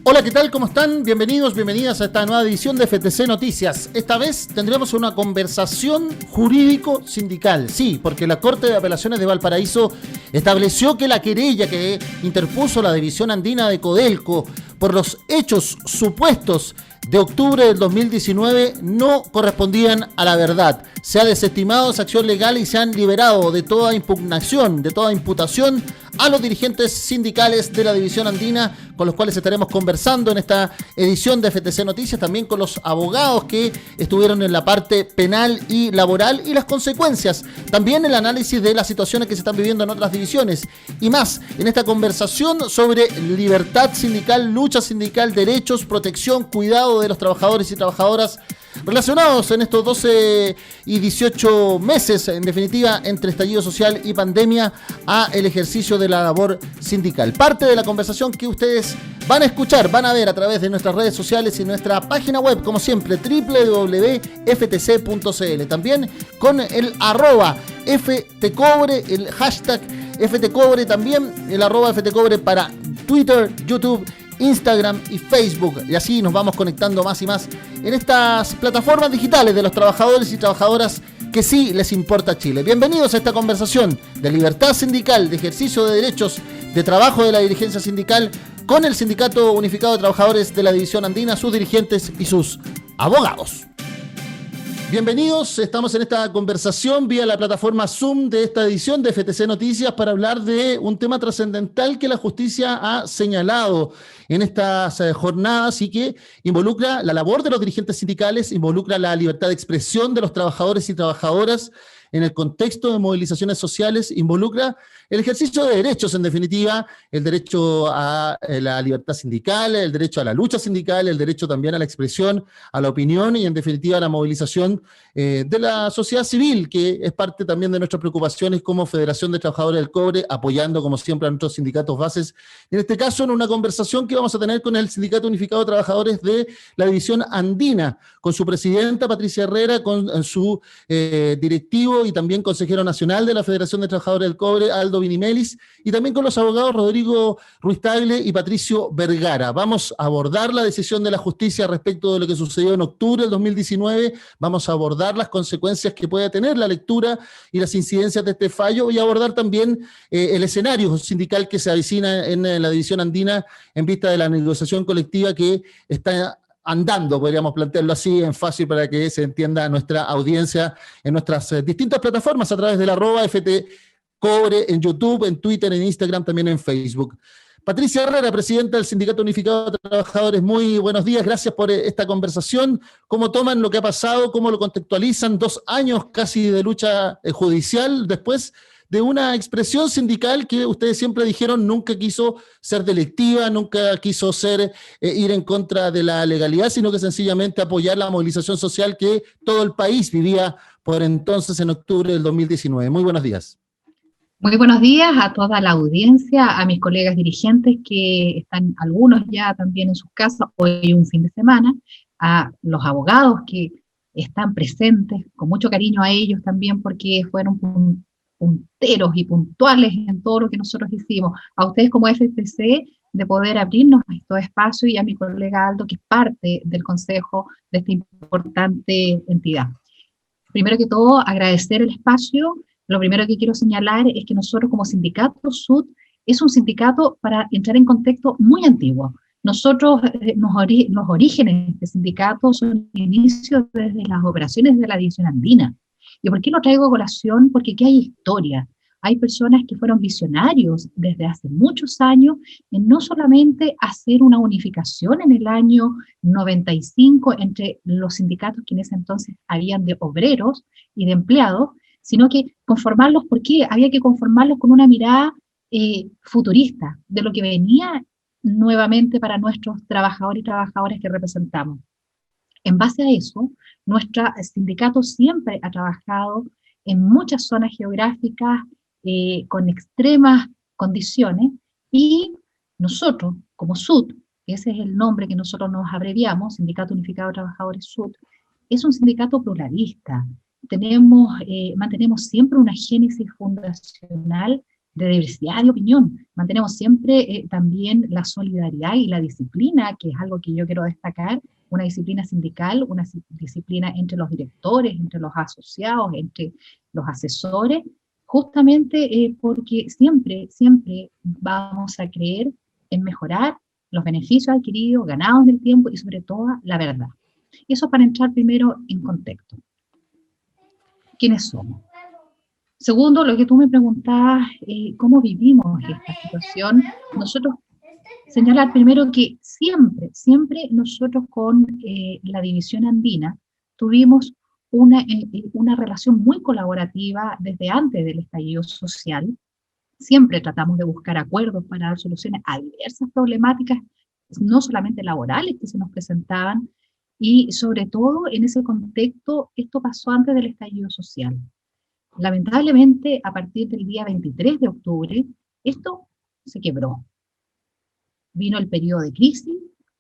Hola, ¿qué tal? ¿Cómo están? Bienvenidos, bienvenidas a esta nueva edición de FTC Noticias. Esta vez tendremos una conversación jurídico-sindical. Sí, porque la Corte de Apelaciones de Valparaíso estableció que la querella que interpuso la División Andina de Codelco por los hechos supuestos de octubre del 2019 no correspondían a la verdad. Se ha desestimado esa acción legal y se han liberado de toda impugnación, de toda imputación a los dirigentes sindicales de la División Andina, con los cuales estaremos conversando en esta edición de FTC Noticias, también con los abogados que estuvieron en la parte penal y laboral y las consecuencias, también el análisis de las situaciones que se están viviendo en otras divisiones y más en esta conversación sobre libertad sindical, lucha sindical, derechos, protección, cuidado de los trabajadores y trabajadoras relacionados en estos 12 y 18 meses, en definitiva, entre estallido social y pandemia, a el ejercicio de la labor sindical. Parte de la conversación que ustedes van a escuchar, van a ver a través de nuestras redes sociales y nuestra página web, como siempre, www.ftc.cl. También con el @ftcobre, el hashtag #ftcobre, también el @ftcobre para Twitter, YouTube, Instagram y Facebook, y así nos vamos conectando más y más en estas plataformas digitales de los trabajadores y trabajadoras que sí les importa Chile. Bienvenidos a esta conversación de libertad sindical, de ejercicio de derechos, de trabajo de la dirigencia sindical con el Sindicato Unificado de Trabajadores de la División Andina, sus dirigentes y sus abogados. Bienvenidos, estamos en esta conversación vía la plataforma Zoom de esta edición de FTC Noticias para hablar de un tema trascendental que la justicia ha señalado en estas jornadas y que involucra la labor de los dirigentes sindicales, involucra la libertad de expresión de los trabajadores y trabajadoras en el contexto de movilizaciones sociales, involucra el ejercicio de derechos, en definitiva, el derecho a la libertad sindical, el derecho a la lucha sindical, el derecho también a la expresión, a la opinión y, en definitiva, a la movilización de la sociedad civil, que es parte también de nuestras preocupaciones como Federación de Trabajadores del Cobre, apoyando, como siempre, a nuestros sindicatos bases. En este caso, en una conversación que vamos a tener con el Sindicato Unificado de Trabajadores de la División Andina, con su presidenta, Patricia Herrera, con su directivo y también consejero nacional de la Federación de Trabajadores del Cobre, Aldo Vinimelis, y también con los abogados Rodrigo Ruiz Tagle y Patricio Vergara. Vamos a abordar la decisión de la justicia respecto de lo que sucedió en octubre del 2019, vamos a abordar las consecuencias que puede tener la lectura y las incidencias de este fallo, y abordar también el escenario sindical que se avecina en la División Andina en vista de la negociación colectiva que está andando, podríamos plantearlo así, en fácil para que se entienda nuestra audiencia en nuestras distintas plataformas a través del @ftcobre en YouTube, en Twitter, en Instagram, también en Facebook. Patricia Herrera, presidenta del Sindicato Unificado de Trabajadores, muy buenos días, gracias por esta conversación. ¿Cómo toman lo que ha pasado? ¿Cómo lo contextualizan? 2 años casi de lucha judicial después de una expresión sindical que ustedes siempre dijeron nunca quiso ser delictiva, nunca quiso ser ir en contra de la legalidad, sino que sencillamente apoyar la movilización social que todo el país vivía por entonces en octubre del 2019. Muy buenos días. Muy buenos días a toda la audiencia, a mis colegas dirigentes que están algunos ya también en sus casas, hoy un fin de semana, a los abogados que están presentes, con mucho cariño a ellos también porque fueron punteros y puntuales en todo lo que nosotros hicimos. A ustedes como FTC de poder abrirnos a estos espacios y a mi colega Aldo que es parte del consejo de esta importante entidad. Primero que todo, agradecer el espacio. Lo primero que quiero señalar es que nosotros como sindicato SUT es un sindicato, para entrar en contexto, muy antiguo. Nosotros, los orígenes de este sindicato son inicios desde las operaciones de la División Andina. ¿Y por qué lo traigo a colación? Porque aquí hay historia. Hay personas que fueron visionarios desde hace muchos años en no solamente hacer una unificación en el año 95 entre los sindicatos que en ese entonces habían de obreros y de empleados, sino que conformarlos, porque había que conformarlos con una mirada futurista de lo que venía nuevamente para nuestros trabajadores y trabajadoras que representamos. En base a eso, nuestro sindicato siempre ha trabajado en muchas zonas geográficas con extremas condiciones, y nosotros, como SUT, ese es el nombre que nosotros nos abreviamos, Sindicato Unificado de Trabajadores SUT, es un sindicato pluralista. Mantenemos siempre una génesis fundacional de diversidad de opinión. Mantenemos siempre también la solidaridad y la disciplina, que es algo que yo quiero destacar, una disciplina sindical, una disciplina entre los directores, entre los asociados, entre los asesores, justamente porque siempre, siempre vamos a creer en mejorar los beneficios adquiridos, ganados en el tiempo y sobre todo la verdad. Eso para entrar primero en contexto. ¿Quiénes somos? Segundo, lo que tú me preguntabas, ¿cómo vivimos esta situación? Nosotros señalar primero que siempre, siempre nosotros con la División Andina tuvimos una relación muy colaborativa desde antes del estallido social. Siempre tratamos de buscar acuerdos para dar soluciones a diversas problemáticas, no solamente laborales que se nos presentaban, y sobre todo en ese contexto, esto pasó antes del estallido social. Lamentablemente, a partir del día 23 de octubre, esto se quebró. Vino el periodo de crisis,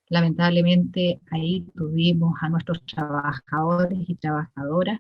lamentablemente ahí tuvimos a nuestros trabajadores y trabajadoras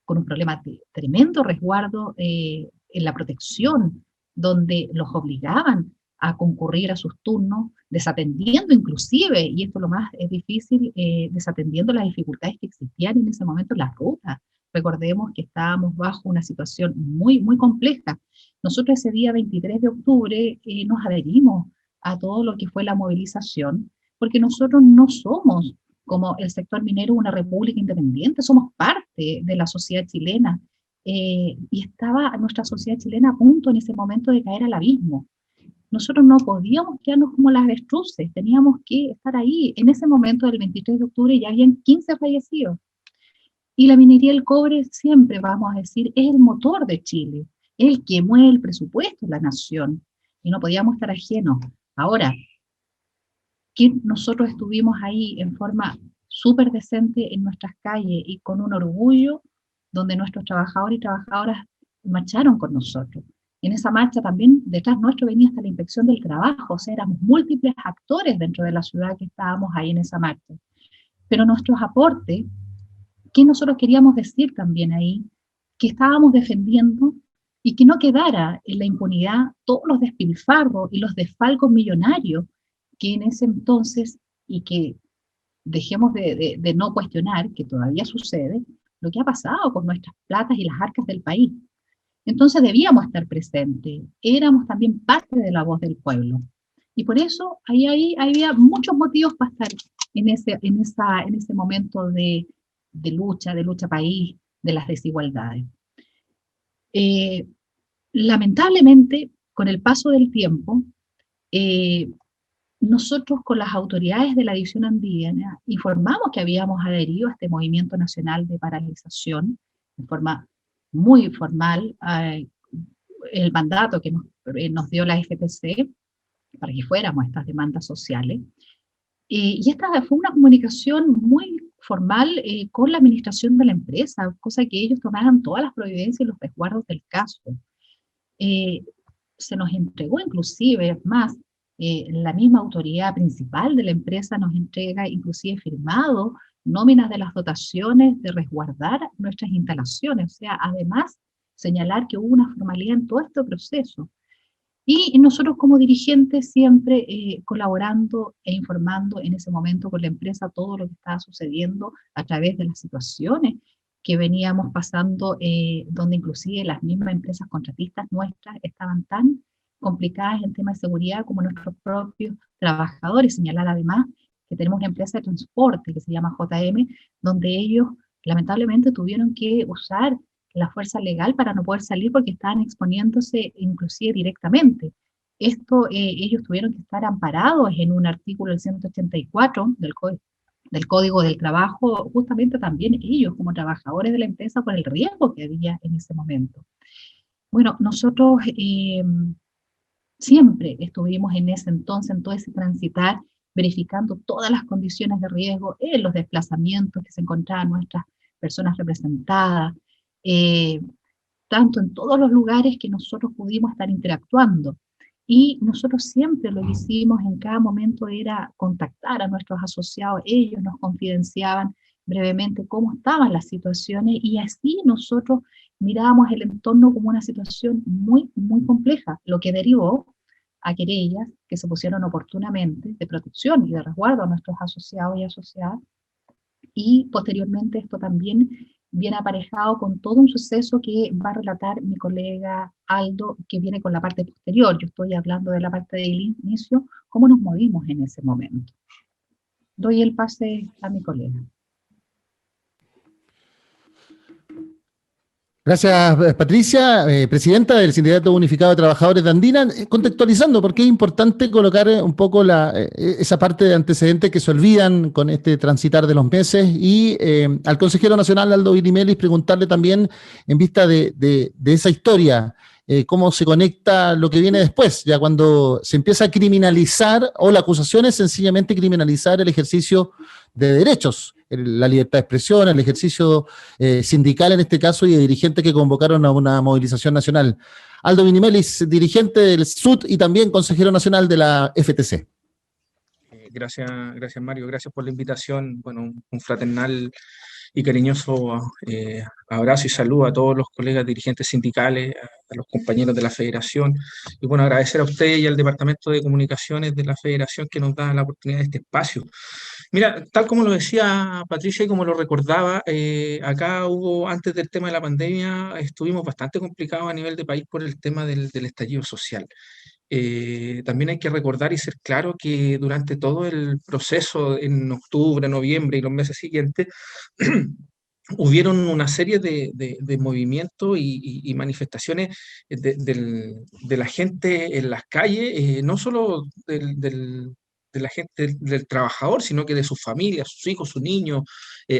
con un problema de tremendo resguardo en la protección, donde los obligaban a concurrir a sus turnos, desatendiendo inclusive, y esto es lo más difícil, desatendiendo las dificultades que existían en ese momento en las rutas. Recordemos que estábamos bajo una situación muy, muy compleja. Nosotros ese día 23 de octubre nos adherimos a todo lo que fue la movilización, porque nosotros no somos, como el sector minero, una república independiente, somos parte de la sociedad chilena, y estaba nuestra sociedad chilena a punto en ese momento de caer al abismo. Nosotros no podíamos quedarnos como las avestruces, teníamos que estar ahí. En ese momento del 23 de octubre ya habían 15 fallecidos. Y la minería del cobre siempre, vamos a decir, es el motor de Chile, es el que mueve el presupuesto de la nación, y no podíamos estar ajenos. Ahora, que nosotros estuvimos ahí en forma súper decente en nuestras calles y con un orgullo, donde nuestros trabajadores y trabajadoras marcharon con nosotros. En esa marcha también detrás nuestro venía hasta la inspección del trabajo, o sea, éramos múltiples actores dentro de la ciudad que estábamos ahí en esa marcha. Pero nuestros aportes, ¿qué nosotros queríamos decir también ahí? Que estábamos defendiendo y que no quedara en la impunidad todos los despilfarros y los desfalcos millonarios que en ese entonces, y que dejemos de no cuestionar, que todavía sucede, lo que ha pasado con nuestras platas y las arcas del país. Entonces debíamos estar presentes, éramos también parte de la voz del pueblo. Y por eso ahí había muchos motivos para estar en ese momento de lucha país, de las desigualdades. Lamentablemente, con el paso del tiempo, nosotros con las autoridades de la División Andina informamos que habíamos adherido a este movimiento nacional de paralización de forma muy formal, el mandato que nos dio la FTC para que fuéramos a estas demandas sociales. Y esta fue una comunicación muy formal con la administración de la empresa, cosa que ellos tomaran todas las providencias y los resguardos del caso. Se nos entregó inclusive, más, la misma autoridad principal de la empresa nos entrega inclusive firmado nóminas de las dotaciones de resguardar nuestras instalaciones, o sea, además señalar que hubo una formalidad en todo este proceso. Y nosotros como dirigentes siempre colaborando e informando en ese momento con la empresa todo lo que estaba sucediendo a través de las situaciones que veníamos pasando, donde inclusive las mismas empresas contratistas nuestras estaban tan complicadas en temas de seguridad como nuestros propios trabajadores. Señalar además que tenemos una empresa de transporte que se llama JM, donde ellos lamentablemente tuvieron que usar la fuerza legal para no poder salir porque estaban exponiéndose inclusive directamente. Esto ellos tuvieron que estar amparados en un artículo del 184 del Código del Trabajo, justamente también ellos como trabajadores de la empresa por el riesgo que había en ese momento. Bueno, nosotros siempre estuvimos en ese entonces, en todo ese transitar, verificando todas las condiciones de riesgo en los desplazamientos que se encontraban nuestras personas representadas, tanto en todos los lugares que nosotros pudimos estar interactuando. Y nosotros siempre lo que hicimos en cada momento era contactar a nuestros asociados, ellos nos confidenciaban brevemente cómo estaban las situaciones y así nosotros mirábamos el entorno como una situación muy, muy compleja, lo que derivó a querellas que se pusieron oportunamente de protección y de resguardo a nuestros asociados y asociadas, y posteriormente esto también viene aparejado con todo un suceso que va a relatar mi colega Aldo, que viene con la parte posterior. Yo estoy hablando de la parte del inicio, cómo nos movimos en ese momento. Doy el pase a mi colega. Gracias, Patricia, presidenta del Sindicato Unificado de Trabajadores de Andina, contextualizando, porque es importante colocar un poco esa parte de antecedentes que se olvidan con este transitar de los meses, y al consejero nacional Aldo Virimelis preguntarle también, en vista de esa historia, cómo se conecta lo que viene después, ya cuando se empieza a criminalizar, o la acusación es sencillamente criminalizar el ejercicio de derechos, la libertad de expresión, el ejercicio sindical en este caso, y de dirigentes que convocaron a una movilización nacional. Aldo Vinimelis, dirigente del SUT y también consejero nacional de la FTC. Gracias, Mario, gracias por la invitación. Bueno, un fraternal y cariñoso abrazo y saludo a todos los colegas dirigentes sindicales, a los compañeros de la federación, y bueno, agradecer a usted y al Departamento de Comunicaciones de la federación que nos da la oportunidad de este espacio. Mira, tal como lo decía Patricia y como lo recordaba, acá hubo, antes del tema de la pandemia, estuvimos bastante complicados a nivel de país por el tema del estallido social. También hay que recordar y ser claro que durante todo el proceso, en octubre, noviembre y los meses siguientes, hubieron una serie de movimientos y manifestaciones de la gente en las calles, no solo de la gente, del trabajador, sino que de sus familias, sus hijos, sus niños,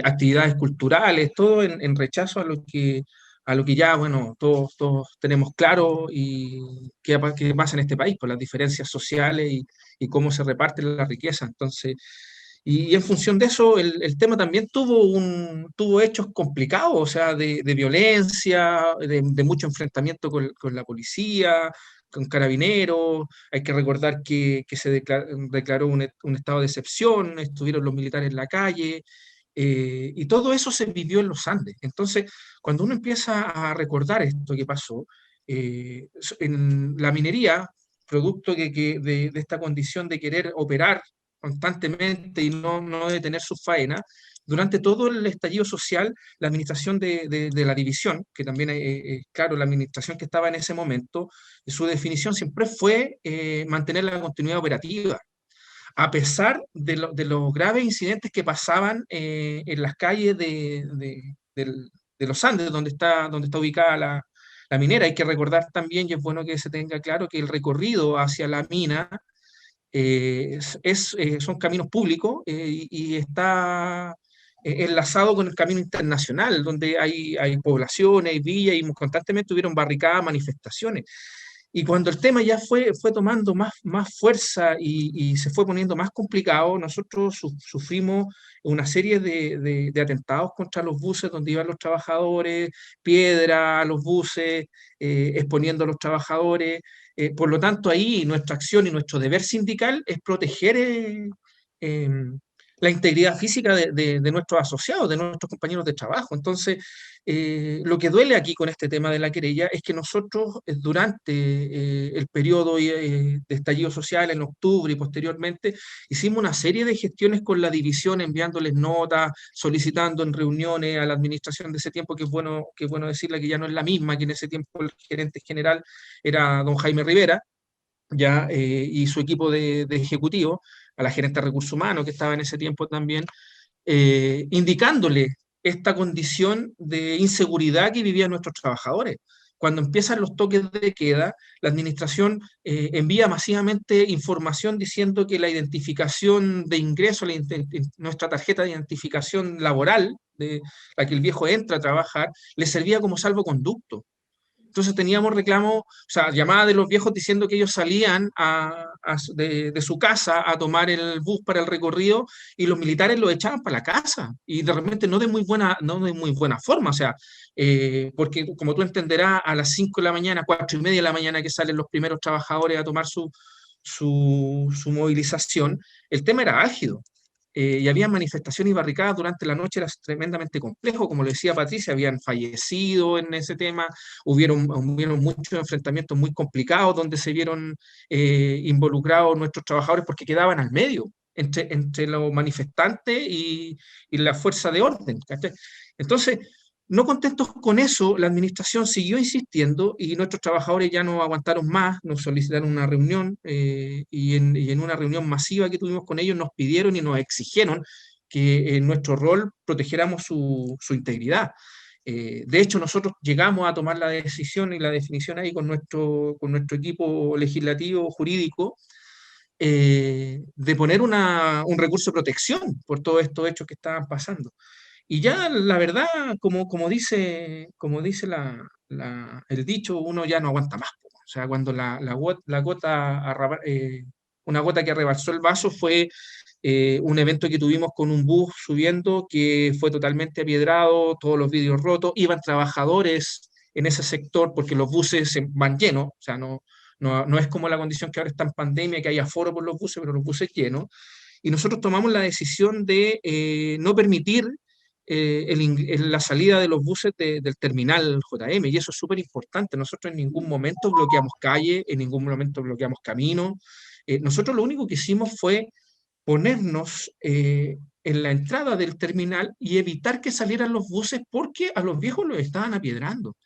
actividades culturales, todo en rechazo a lo que ya, bueno, todos tenemos claro y qué pasa en este país, por las diferencias sociales y cómo se reparte la riqueza. Entonces, y en función de eso, el tema también tuvo hechos complicados, o sea, de violencia, de mucho enfrentamiento con la policía, con carabineros. Hay que recordar que se declaró un estado de excepción, estuvieron los militares en la calle, y todo eso se vivió en los Andes. Entonces, cuando uno empieza a recordar esto que pasó, en la minería, producto de esta condición de querer operar constantemente y no detener su faena, durante todo el estallido social, la administración de la división, que también claro, la administración que estaba en ese momento, su definición siempre fue mantener la continuidad operativa, a pesar de los graves incidentes que pasaban en las calles de los Andes, donde está ubicada la minera. Hay que recordar también, y es bueno que se tenga claro, que el recorrido hacia la mina son caminos públicos, y está enlazado con el camino internacional, donde hay poblaciones, hay villas, y constantemente hubieron barricadas, manifestaciones. Y cuando el tema ya fue tomando más fuerza y se fue poniendo más complicado, nosotros sufrimos una serie de atentados contra los buses donde iban los trabajadores, piedra a los buses, exponiendo a los trabajadores. Por lo tanto, ahí nuestra acción y nuestro deber sindical es proteger la integridad física de nuestros asociados, de nuestros compañeros de trabajo. Entonces, lo que duele aquí con este tema de la querella es que nosotros, durante el periodo de estallido social, en octubre y posteriormente, hicimos una serie de gestiones con la división, enviándoles notas, solicitando en reuniones a la administración de ese tiempo, que es bueno decirle que ya no es la misma, que en ese tiempo el gerente general era don Jaime Rivera, ya, y su equipo de ejecutivo, a la gerente de recursos humanos que estaba en ese tiempo también, indicándole esta condición de inseguridad que vivían nuestros trabajadores. Cuando empiezan los toques de queda, la administración envía masivamente información diciendo que la identificación de ingreso, nuestra tarjeta de identificación laboral, de la que el viejo entra a trabajar, le servía como salvoconducto. Entonces teníamos reclamos, o sea, llamadas de los viejos diciendo que ellos salían de su casa a tomar el bus para el recorrido, y los militares los echaban para la casa, y de repente no de muy buena forma, o sea, porque como tú entenderás, a las 5 de la mañana, 4:30 de la mañana que salen los primeros trabajadores a tomar su movilización, el tema era álgido. y había manifestaciones y barricadas durante la noche, era tremendamente complejo, como lo decía Patricia, habían fallecido en ese tema, hubieron muchos enfrentamientos muy complicados donde se vieron involucrados nuestros trabajadores porque quedaban al medio entre los manifestantes y la fuerza de orden, ¿cachai? Entonces, no contentos con eso, la administración siguió insistiendo y nuestros trabajadores ya no aguantaron más, nos solicitaron una reunión y en una reunión masiva que tuvimos con ellos nos pidieron y nos exigieron que en nuestro rol protegiéramos su integridad. De hecho, nosotros llegamos a tomar la decisión y la definición ahí con nuestro equipo legislativo jurídico de poner un recurso de protección por todos estos hechos que estaban pasando. Y ya la verdad, como dice el dicho, uno ya no aguanta más, po. O sea, cuando una gota que rebalsó el vaso fue un evento que tuvimos con un bus subiendo que fue totalmente apiedrado, todos los vidrios rotos, iban trabajadores en ese sector porque los buses van llenos, o sea, no es como la condición que ahora está en pandemia, que hay aforo por los buses, pero los buses llenos. Y nosotros tomamos la decisión de no permitir la salida de los buses del terminal JM, y eso es súper importante. Nosotros en ningún momento bloqueamos calle, en ningún momento bloqueamos camino. Nosotros lo único que hicimos fue ponernos en la entrada del terminal y evitar que salieran los buses porque a los viejos los estaban apiedrando.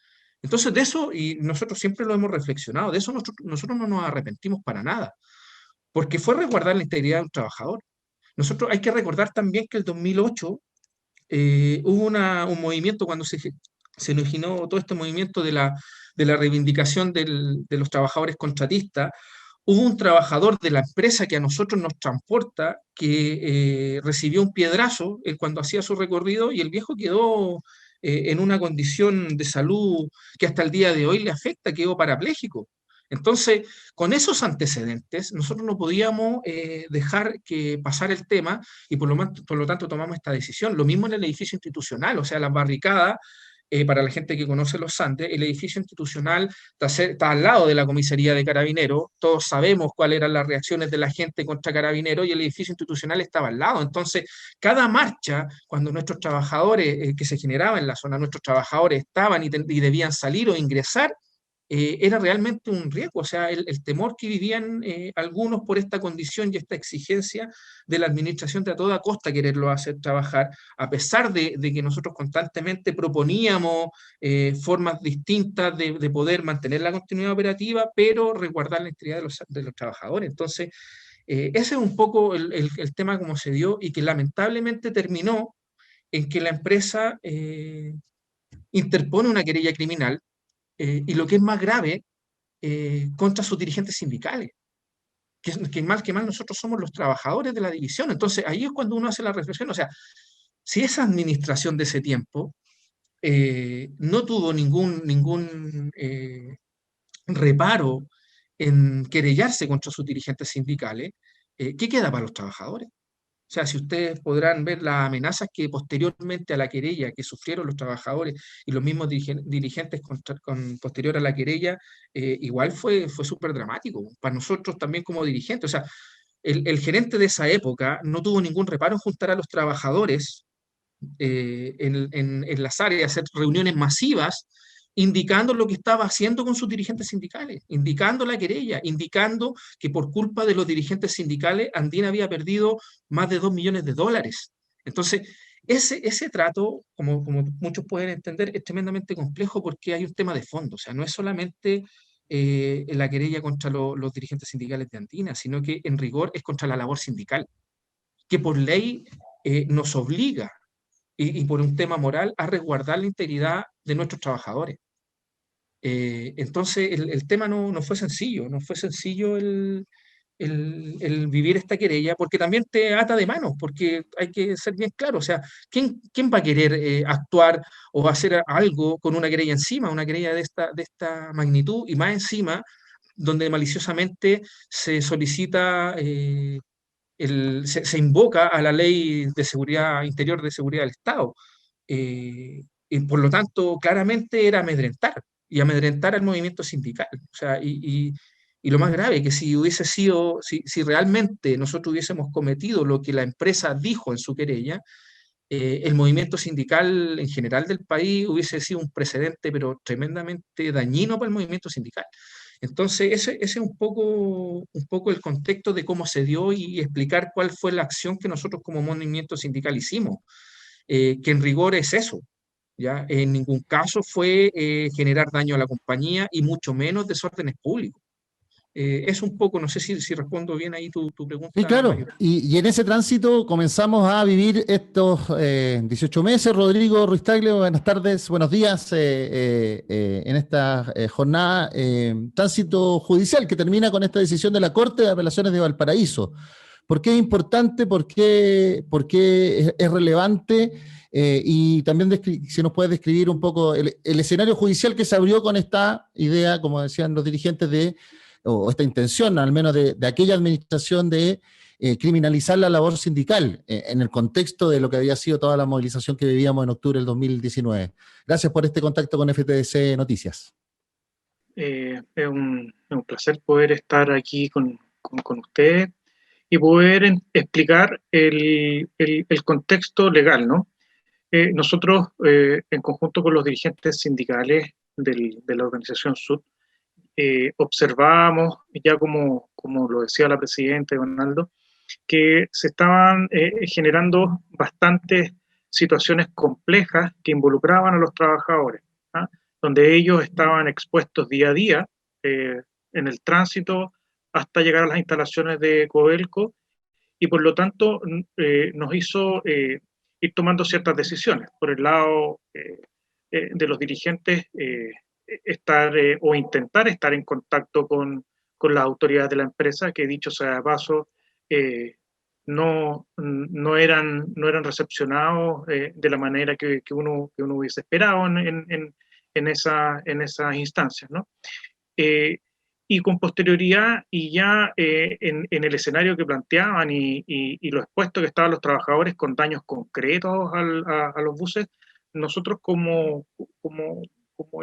Entonces de eso, y nosotros siempre lo hemos reflexionado, de eso nosotros no nos arrepentimos para nada, porque fue resguardar la integridad de un trabajador. Nosotros hay que recordar también que el 2008 hubo un movimiento cuando se originó todo este movimiento de la reivindicación de los trabajadores contratistas. Hubo un trabajador de la empresa que a nosotros nos transporta que recibió un piedrazo cuando hacía su recorrido y el viejo quedó en una condición de salud que hasta el día de hoy le afecta, quedó parapléjico. Entonces, con esos antecedentes, nosotros no podíamos dejar que pasara el tema y por lo tanto tomamos esta decisión. Lo mismo en el edificio institucional, o sea, las barricadas, para la gente que conoce los Andes, el edificio institucional está al lado de la comisaría de Carabineros, todos sabemos cuáles eran las reacciones de la gente contra Carabineros y el edificio institucional estaba al lado. Entonces, cada marcha, cuando nuestros trabajadores, que se generaba en la zona, nuestros trabajadores estaban y debían salir o ingresar, era realmente un riesgo, o sea, el temor que vivían algunos por esta condición y esta exigencia de la administración de a toda costa quererlo hacer trabajar, a pesar de que nosotros constantemente proponíamos formas distintas de poder mantener la continuidad operativa, pero resguardar la integridad de los trabajadores. Entonces, ese es un poco el tema como se dio y que lamentablemente terminó en que la empresa interpone una querella criminal y lo que es más grave, contra sus dirigentes sindicales, que mal que mal nosotros somos los trabajadores de la división. Entonces ahí es cuando uno hace la reflexión, o sea, si esa administración de ese tiempo no tuvo ningún reparo en querellarse contra sus dirigentes sindicales, ¿qué queda para los trabajadores? O sea, si ustedes podrán ver las amenazas que posteriormente a la querella que sufrieron los trabajadores y los mismos dirigentes posterior a la querella, igual fue súper dramático para nosotros también como dirigentes. O sea, el gerente de esa época no tuvo ningún reparo en juntar a los trabajadores en las áreas, hacer reuniones masivas indicando lo que estaba haciendo con sus dirigentes sindicales, indicando la querella, indicando que por culpa de los dirigentes sindicales Andina había perdido más de 2 millones de dólares. Entonces, ese trato, como muchos pueden entender, es tremendamente complejo porque hay un tema de fondo, o sea, no es solamente la querella contra los dirigentes sindicales de Andina, sino que en rigor es contra la labor sindical, que por ley nos obliga y por un tema moral a resguardar la integridad de nuestros trabajadores. Entonces el tema no fue sencillo, no fue sencillo el vivir esta querella, porque también te ata de manos, porque hay que ser bien claro, o sea, ¿quién va a querer actuar o hacer algo con una querella encima, una querella de esta magnitud y más encima, donde maliciosamente se solicita, se invoca a la ley de seguridad interior de seguridad del Estado? Y por lo tanto, claramente era amedrentar, y amedrentar al movimiento sindical. O sea, Y lo más grave, que si hubiese sido, si realmente nosotros hubiésemos cometido lo que la empresa dijo en su querella, el movimiento sindical en general del país hubiese sido un precedente, pero tremendamente dañino para el movimiento sindical. Entonces, ese es un poco el contexto de cómo se dio y explicar cuál fue la acción que nosotros como movimiento sindical hicimos, que en rigor es eso. ¿Ya? En ningún caso fue generar daño a la compañía y mucho menos desórdenes públicos. Es un poco, no sé si respondo bien ahí tu Sí, pregunta, claro. Mario. Y en ese tránsito comenzamos a vivir estos 18 meses. Rodrigo Ruiz Tagle, buenas tardes, buenos días en esta jornada. Tránsito judicial que termina con esta decisión de la Corte de Apelaciones de Valparaíso. ¿Por qué es importante? Por qué es relevante? Y también si nos puedes describir un poco el escenario judicial que se abrió con esta idea, como decían los dirigentes, o esta intención, al menos de aquella administración de criminalizar la labor sindical en el contexto de lo que había sido toda la movilización que vivíamos en octubre del 2019. Gracias por este contacto con FTDC Noticias. Es un placer poder estar aquí con ustedes y poder explicar el contexto legal, ¿no? Nosotros, en conjunto con los dirigentes sindicales de la organización SUD, observábamos, ya como lo decía la presidenta Donaldo, que se estaban generando bastantes situaciones complejas que involucraban a los trabajadores, ¿ah? Donde ellos estaban expuestos día a día en el tránsito hasta llegar a las instalaciones de Codelco, y por lo tanto nos hizo ir tomando ciertas decisiones. Por el lado de los dirigentes, estar o intentar estar en contacto con las autoridades de la empresa, que dicho sea de paso, no eran recepcionados de la manera que uno hubiese esperado en esas instancias, ¿no? Y con posterioridad, y ya en el escenario que planteaban y lo expuesto que estaban los trabajadores con daños concretos a los buses, nosotros como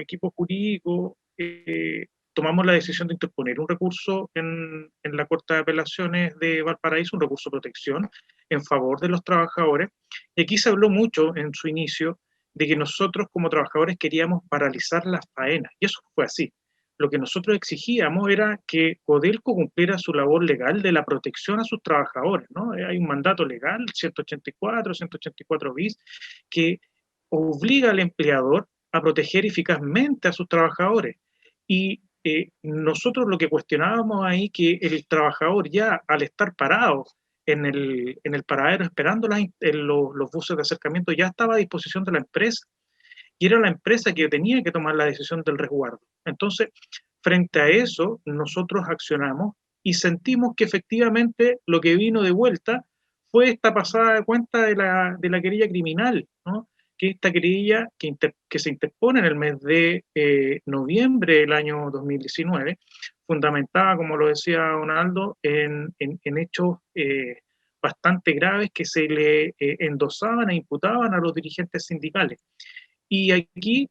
equipo jurídico tomamos la decisión de interponer un recurso en la Corte de Apelaciones de Valparaíso, un recurso de protección en favor de los trabajadores. Y aquí se habló mucho en su inicio de que nosotros como trabajadores queríamos paralizar las faenas, y eso fue así. Lo que nosotros exigíamos era que Codelco cumpliera su labor legal de la protección a sus trabajadores, ¿no? Hay un mandato legal, 184 bis, que obliga al empleador a proteger eficazmente a sus trabajadores. Y nosotros lo que cuestionábamos ahí, que el trabajador ya al estar parado en el paradero esperando los buses de acercamiento, ya estaba a disposición de la empresa, y era la empresa que tenía que tomar la decisión del resguardo. Entonces, frente a eso, nosotros accionamos y sentimos que efectivamente lo que vino de vuelta fue esta pasada de cuenta de la querella criminal, ¿no? Que esta querella que se interpone en el mes de noviembre del año 2019, fundamentada, como lo decía Donaldo, en hechos bastante graves que se le endosaban e imputaban a los dirigentes sindicales. Y aquí,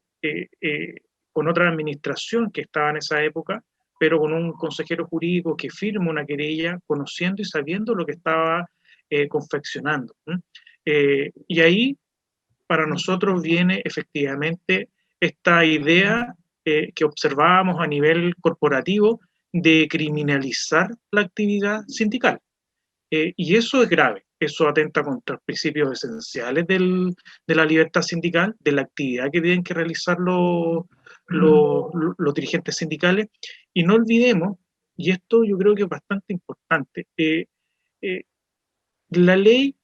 con otra administración que estaba en esa época, pero con un consejero jurídico que firma una querella conociendo y sabiendo lo que estaba confeccionando. Y ahí, para nosotros, viene efectivamente esta idea que observábamos a nivel corporativo de criminalizar la actividad sindical. Y eso es grave, eso atenta contra los principios esenciales de la libertad sindical, de la actividad que tienen que realizar los dirigentes sindicales. Y no olvidemos, y esto yo creo que es bastante importante, la ley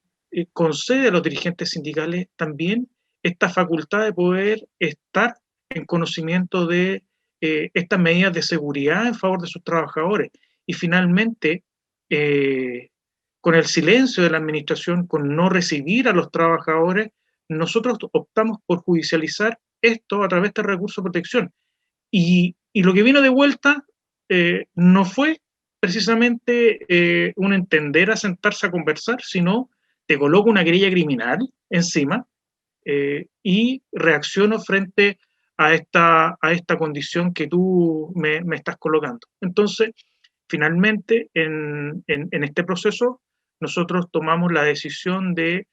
concede a los dirigentes sindicales también esta facultad de poder estar en conocimiento de estas medidas de seguridad en favor de sus trabajadores. Y finalmente, con el silencio de la administración, con no recibir a los trabajadores, nosotros optamos por judicializar esto a través de recurso de protección. Y lo que vino de vuelta no fue precisamente un entender a sentarse a conversar, sino te coloco una querella criminal encima y reacciono frente a esta condición que tú me estás colocando. Entonces, finalmente, en este proceso, nosotros tomamos la decisión de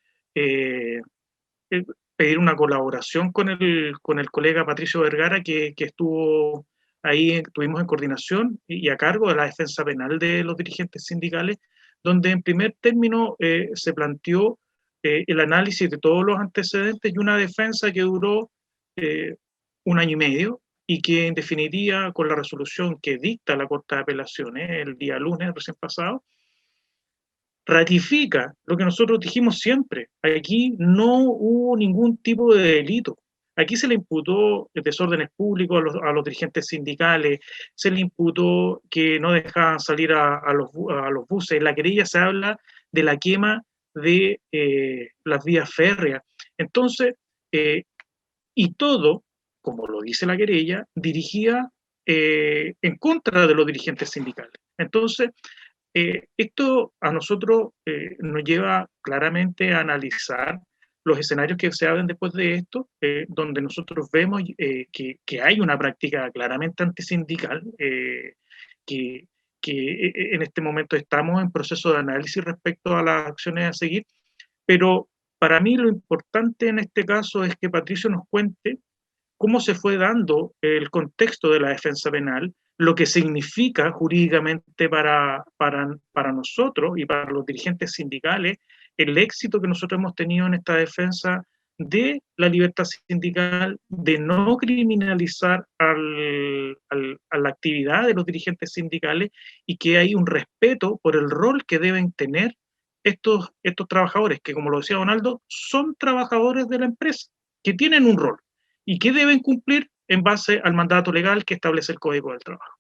pedir una colaboración con el colega Patricio Vergara, que estuvo ahí, estuvimos en coordinación y a cargo de la defensa penal de los dirigentes sindicales, donde en primer término se planteó el análisis de todos los antecedentes y una defensa que duró 1 año y medio, y que en definitiva, con la resolución que dicta la Corte de Apelaciones el día lunes recién pasado, ratifica lo que nosotros dijimos siempre. Aquí no hubo ningún tipo de delito. Aquí se le imputó desórdenes públicos a los dirigentes sindicales, se le imputó que no dejaban salir a los buses. En la querella se habla de la quema de las vías férreas. Entonces, y todo, como lo dice la querella, dirigida en contra de los dirigentes sindicales. Entonces, esto a nosotros nos lleva claramente a analizar los escenarios que se abren después de esto, donde nosotros vemos que hay una práctica claramente antisindical, que en este momento estamos en proceso de análisis respecto a las acciones a seguir, pero para mí lo importante en este caso es que Patricio nos cuente cómo se fue dando el contexto de la defensa penal, lo que significa jurídicamente para nosotros y para los dirigentes sindicales el éxito que nosotros hemos tenido en esta defensa de la libertad sindical, de no criminalizar a la actividad de los dirigentes sindicales, y que hay un respeto por el rol que deben tener estos trabajadores, que como lo decía Donaldo, son trabajadores de la empresa, que tienen un rol y que deben cumplir en base al mandato legal que establece el Código del Trabajo.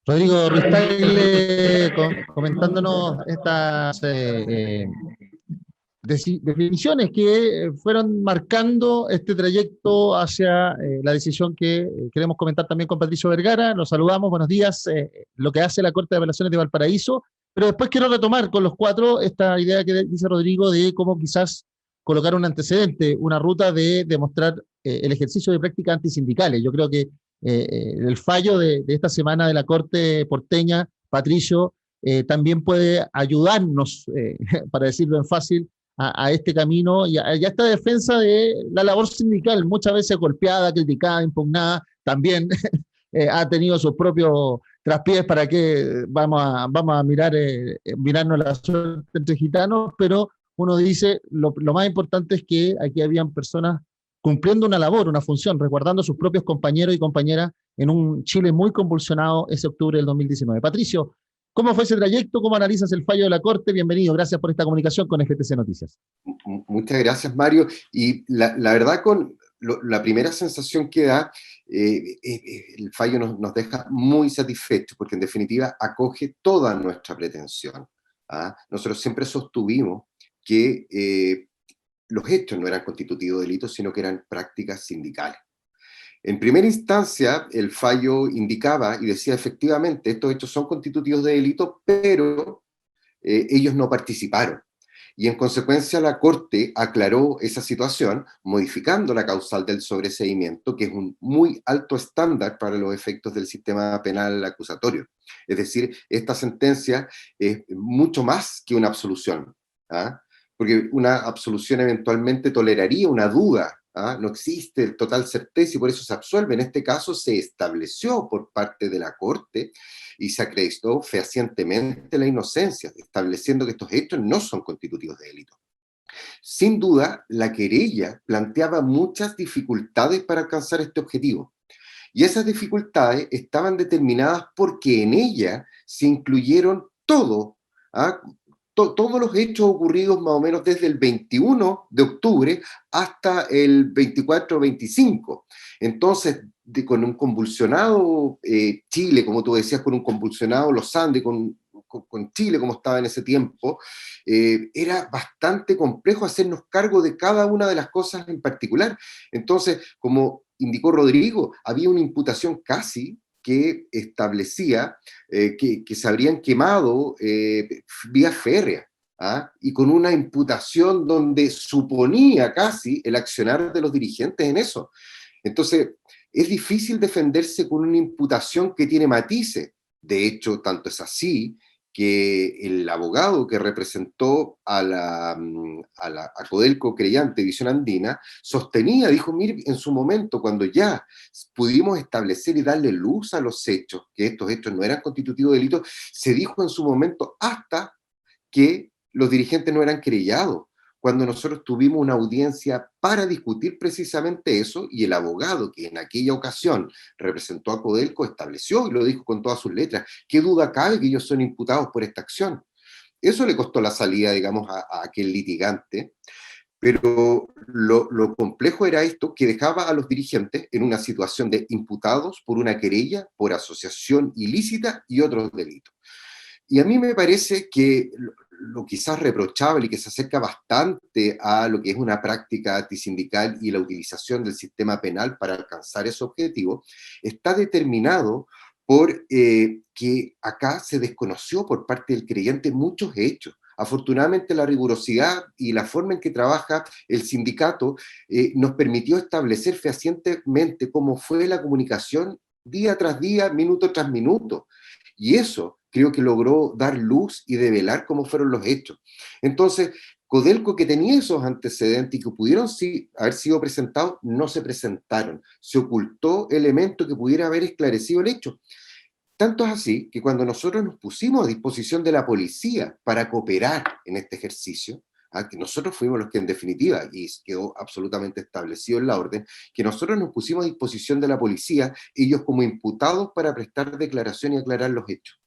Rodrigo Ruiz Tagle comentándonos estas definiciones que fueron marcando este trayecto hacia la decisión que queremos comentar también con Patricio Vergara. Los saludamos, buenos días. Lo que hace la Corte de Apelaciones de Valparaíso, pero después quiero retomar con los cuatro esta idea que dice Rodrigo de cómo quizás colocar un antecedente, una ruta de demostrar el ejercicio de prácticas antisindicales. Yo creo que el fallo de esta semana de la Corte porteña, Patricio, también puede ayudarnos, para decirlo en fácil, a este camino y a esta defensa de la labor sindical, muchas veces golpeada, criticada, impugnada, también ha tenido sus propios traspiés. Para que vamos a mirarnos la suerte entre gitanos, pero uno dice, lo más importante es que aquí habían personas cumpliendo una labor, una función, resguardando a sus propios compañeros y compañeras en un Chile muy convulsionado ese octubre del 2019. Patricio, ¿cómo fue ese trayecto? ¿Cómo analizas el fallo de la Corte? Bienvenido, gracias por esta comunicación con FTC Noticias. Muchas gracias, Mario. Y la verdad, la primera sensación que da, el fallo nos deja muy satisfechos, porque en definitiva acoge toda nuestra pretensión. Nosotros siempre sostuvimos que los hechos no eran constitutivos de delitos, sino que eran prácticas sindicales. En primera instancia, el fallo indicaba y decía efectivamente, estos hechos son constitutivos de delito, pero ellos no participaron. Y en consecuencia la Corte aclaró esa situación, modificando la causal del sobreseimiento, que es un muy alto estándar para los efectos del sistema penal acusatorio. Es decir, esta sentencia es mucho más que una absolución, porque una absolución eventualmente toleraría una duda, no existe total certeza y por eso se absuelve. En este caso se estableció por parte de la Corte y se acreditó fehacientemente la inocencia, estableciendo que estos hechos no son constitutivos de delito. Sin duda, la querella planteaba muchas dificultades para alcanzar este objetivo, y esas dificultades estaban determinadas porque en ella se incluyeron todos los hechos ocurridos más o menos desde el 21 de octubre hasta el 24 o 25. Entonces, con un convulsionado Chile, como tú decías, con un convulsionado Los Andes, con Chile como estaba en ese tiempo, era bastante complejo hacernos cargo de cada una de las cosas en particular. Entonces, como indicó Rodrigo, había una imputación casi que establecía que se habrían quemado vías férreas, y con una imputación donde suponía casi el accionar de los dirigentes en eso. Entonces, es difícil defenderse con una imputación que tiene matices. De hecho, tanto es así que el abogado que representó a Codelco Creyente Visión Andina sostenía, dijo, mire, en su momento, cuando ya pudimos establecer y darle luz a los hechos, que estos hechos no eran constitutivos de delito, se dijo en su momento hasta que los dirigentes no eran querellados, cuando nosotros tuvimos una audiencia para discutir precisamente eso, y el abogado que en aquella ocasión representó a Codelco estableció, y lo dijo con todas sus letras, ¿qué duda cabe que ellos son imputados por esta acción? Eso le costó la salida, digamos, a aquel litigante, pero lo complejo era esto, que dejaba a los dirigentes en una situación de imputados por una querella, por asociación ilícita y otros delitos. Y a mí me parece que lo quizás reprochable y que se acerca bastante a lo que es una práctica antisindical y la utilización del sistema penal para alcanzar ese objetivo, está determinado por que acá se desconoció por parte del creyente muchos hechos. Afortunadamente la rigurosidad y la forma en que trabaja el sindicato nos permitió establecer fehacientemente cómo fue la comunicación día tras día, minuto tras minuto. Y eso creo que logró dar luz y develar cómo fueron los hechos. Entonces, Codelco, que tenía esos antecedentes y que pudieron haber sido presentados, no se presentaron. Se ocultó elementos que pudiera haber esclarecido el hecho. Tanto es así que cuando nosotros nos pusimos a disposición de la policía para cooperar en este ejercicio, que nosotros fuimos los que en definitiva, y quedó absolutamente establecido en la orden, que nosotros nos pusimos a disposición de la policía, ellos como imputados para prestar declaración y aclarar los hechos.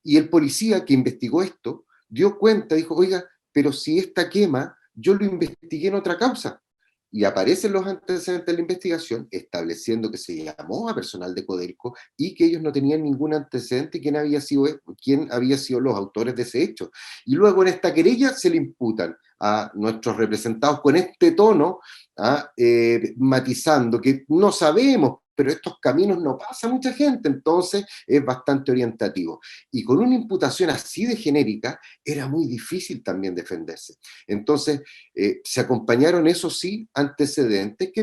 Y el policía que investigó esto dio cuenta, dijo, oiga, pero si esta quema yo lo investigué en otra causa. Y aparecen los antecedentes de la investigación estableciendo que se llamó a personal de Codelco y que ellos no tenían ningún antecedente y quién había sido los autores de ese hecho. Y luego en esta querella se le imputan a nuestros representados con este tono, matizando que no sabemos, pero estos caminos no pasa mucha gente, entonces es bastante orientativo. Y con una imputación así de genérica, era muy difícil también defenderse. Entonces, se acompañaron, eso sí, antecedentes que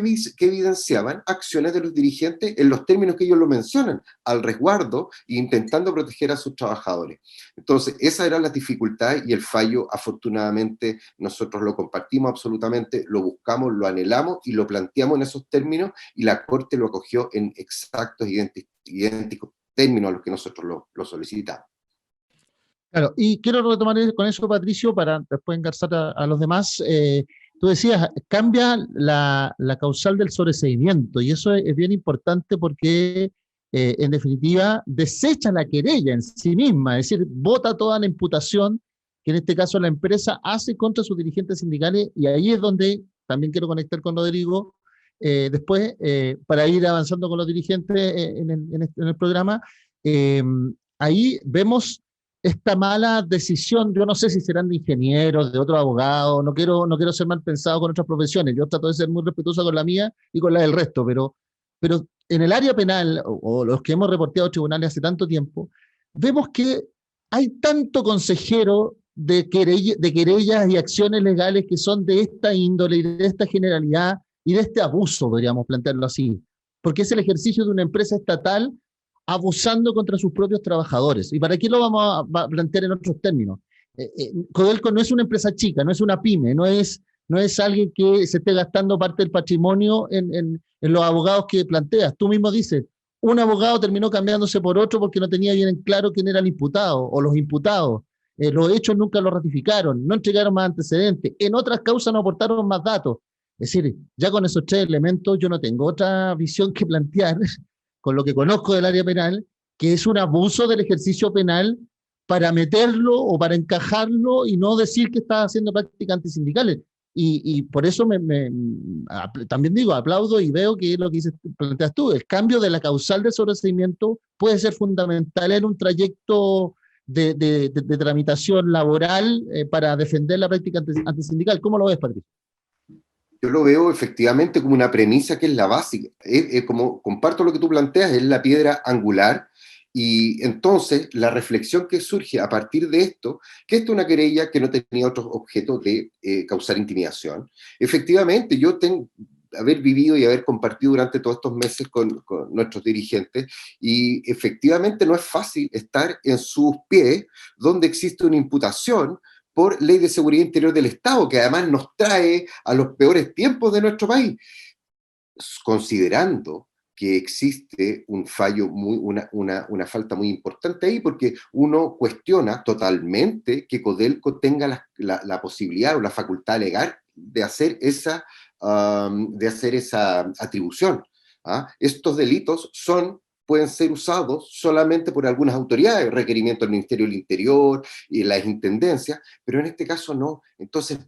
evidenciaban acciones de los dirigentes en los términos que ellos lo mencionan, al resguardo e intentando proteger a sus trabajadores. Entonces, esas eran las dificultades y el fallo, afortunadamente, nosotros lo compartimos absolutamente, lo buscamos, lo anhelamos y lo planteamos en esos términos y la Corte lo acogió en exactos idénticos términos a los que nosotros lo solicitamos. Claro, y quiero retomar con eso, Patricio, para después engarzar a los demás. Tú decías, cambia la causal del sobreseimiento, y eso es bien importante porque, en definitiva, desecha la querella en sí misma, es decir, bota toda la imputación que en este caso la empresa hace contra sus dirigentes sindicales, y ahí es donde también quiero conectar con Rodrigo, después, para ir avanzando con los dirigentes en el programa, ahí vemos esta mala decisión. Yo no sé si serán de ingenieros, de otros abogados, no quiero ser mal pensado con otras profesiones, yo trato de ser muy respetuoso con la mía y con la del resto, pero en el área penal, o los que hemos reporteado a tribunales hace tanto tiempo, vemos que hay tanto consejero de querellas y acciones legales que son de esta índole y de esta generalidad y de este abuso, podríamos plantearlo así, porque es el ejercicio de una empresa estatal abusando contra sus propios trabajadores. ¿Y para qué lo vamos a plantear en otros términos? Codelco no es una empresa chica, no es una pyme, no es alguien que se esté gastando parte del patrimonio en los abogados que planteas. Tú mismo dices, un abogado terminó cambiándose por otro porque no tenía bien en claro quién era el imputado o los imputados. Los hechos nunca lo ratificaron, no entregaron más antecedentes, en otras causas no aportaron más datos. Es decir, ya con esos tres elementos yo no tengo otra visión que plantear con lo que conozco del área penal, que es un abuso del ejercicio penal para meterlo o para encajarlo y no decir que está haciendo prácticas antisindicales. Y por eso también digo, aplaudo y veo que es lo que planteas tú, el cambio de la causal de sobreseimiento puede ser fundamental en un trayecto de tramitación laboral para defender la práctica antisindical. ¿Cómo lo ves, Patricio? Yo lo veo efectivamente como una premisa que es la básica. Como comparto lo que tú planteas, es la piedra angular. Y entonces la reflexión que surge a partir de esto, que esta es una querella que no tenía otro objeto de causar intimidación. Efectivamente, haber vivido y haber compartido durante todos estos meses con nuestros dirigentes, y efectivamente no es fácil estar en sus pies donde existe una imputación por Ley de Seguridad Interior del Estado, que además nos trae a los peores tiempos de nuestro país, considerando que existe un fallo, una falta muy importante ahí, porque uno cuestiona totalmente que Codelco tenga la posibilidad o la facultad legal de hacer esa atribución. ¿Ah? Estos delitos pueden ser usados solamente por algunas autoridades, requerimiento del Ministerio del Interior y las intendencias, pero en este caso no. Entonces,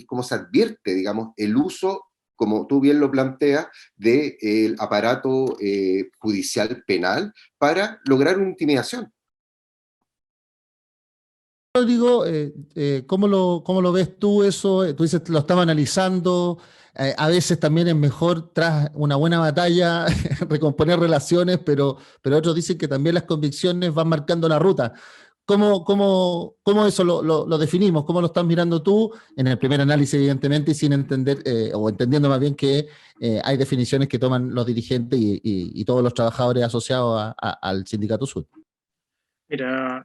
como se advierte, digamos, el uso, como tú bien lo planteas, del aparato judicial penal para lograr una intimidación. Rodrigo, ¿cómo lo ves tú eso? Tú dices, lo estaba analizando, a veces también es mejor tras una buena batalla recomponer relaciones, pero otros dicen que también las convicciones van marcando la ruta. ¿Cómo eso lo definimos? ¿Cómo lo estás mirando tú? En el primer análisis, evidentemente, y sin entender, o entendiendo más bien que hay definiciones que toman los dirigentes y todos los trabajadores asociados al Sindicato Sur. Mira,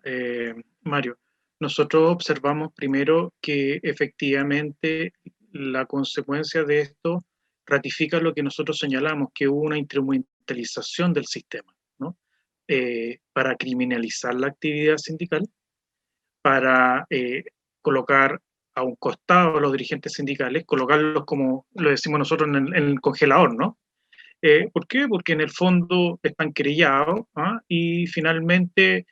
Mario, nosotros observamos primero que efectivamente la consecuencia de esto ratifica lo que nosotros señalamos, que hubo una instrumentalización del sistema, ¿no? Para criminalizar la actividad sindical, para colocar a un costado a los dirigentes sindicales, colocarlos, como lo decimos nosotros, en el congelador, ¿no? ¿Por qué? Porque en el fondo están querellados, ¿ah? Y finalmente,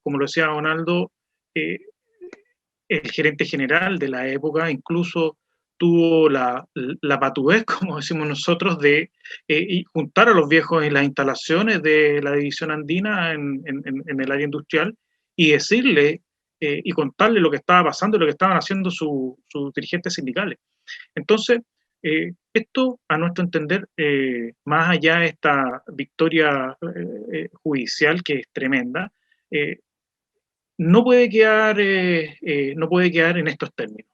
como lo decía Donaldo, el gerente general de la época incluso tuvo la patudez, como decimos nosotros, de juntar a los viejos en las instalaciones de la división andina en el área industrial y decirle y contarle lo que estaba pasando y lo que estaban haciendo sus dirigentes sindicales. Entonces, esto, a nuestro entender, más allá de esta victoria judicial, que es tremenda, no puede quedar en estos términos.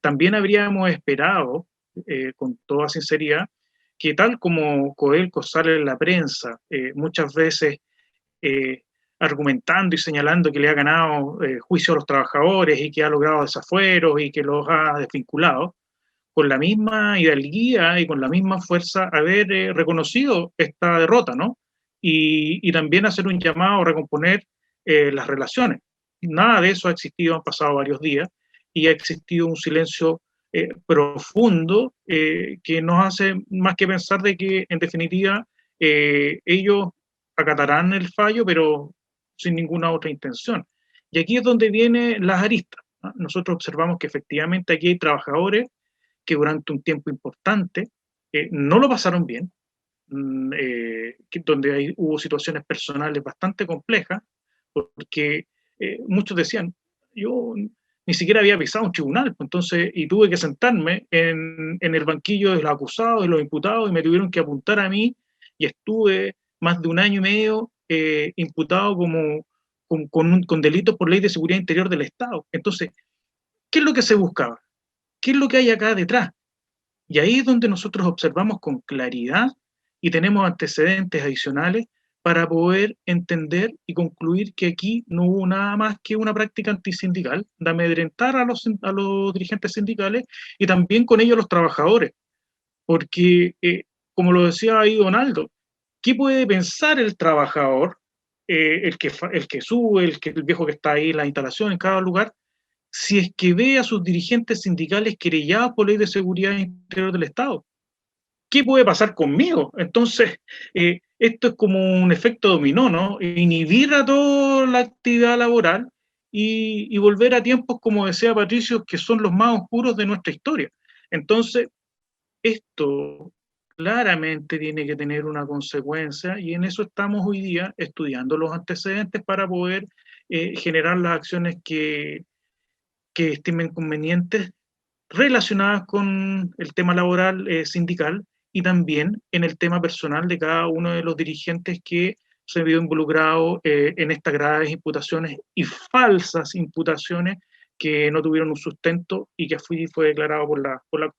También habríamos esperado, con toda sinceridad, que tal como Codelco sale en la prensa, muchas veces argumentando y señalando que le ha ganado juicio a los trabajadores y que ha logrado desafueros y que los ha desvinculado, con la misma hidalguía y con la misma fuerza haber reconocido esta derrota, ¿no? Y también hacer un llamado a recomponer las relaciones. Nada de eso ha existido, han pasado varios días y ha existido un silencio profundo que nos hace más que pensar de que, en definitiva, ellos acatarán el fallo, pero sin ninguna otra intención. Y aquí es donde vienen las aristas, ¿no? Nosotros observamos que efectivamente aquí hay trabajadores que durante un tiempo importante no lo pasaron bien, donde hubo situaciones personales bastante complejas, porque muchos decían, yo ni siquiera había pisado un tribunal, entonces, y tuve que sentarme en el banquillo de los acusados, de los imputados, y me tuvieron que apuntar a mí, y estuve más de 1 año y medio imputado con delitos por Ley de Seguridad Interior del Estado. Entonces, ¿qué es lo que se buscaba? ¿Qué es lo que hay acá detrás? Y ahí es donde nosotros observamos con claridad y tenemos antecedentes adicionales para poder entender y concluir que aquí no hubo nada más que una práctica antisindical de amedrentar a los dirigentes sindicales y también con ellos a los trabajadores. Porque, como lo decía ahí Donaldo, ¿qué puede pensar el trabajador, el que sube, el viejo que está ahí en la instalación, en cada lugar, si es que ve a sus dirigentes sindicales querellados por Ley de Seguridad Interior del Estado? ¿Qué puede pasar conmigo? Entonces, esto es como un efecto dominó, ¿no? Inhibir a toda la actividad laboral y volver a tiempos, como decía Patricio, que son los más oscuros de nuestra historia. Entonces, esto claramente tiene que tener una consecuencia y en eso estamos hoy día estudiando los antecedentes para poder generar las acciones que estimen convenientes relacionadas con el tema laboral sindical y también en el tema personal de cada uno de los dirigentes que se vio involucrado en estas graves imputaciones y falsas imputaciones que no tuvieron un sustento y que fue declarado por la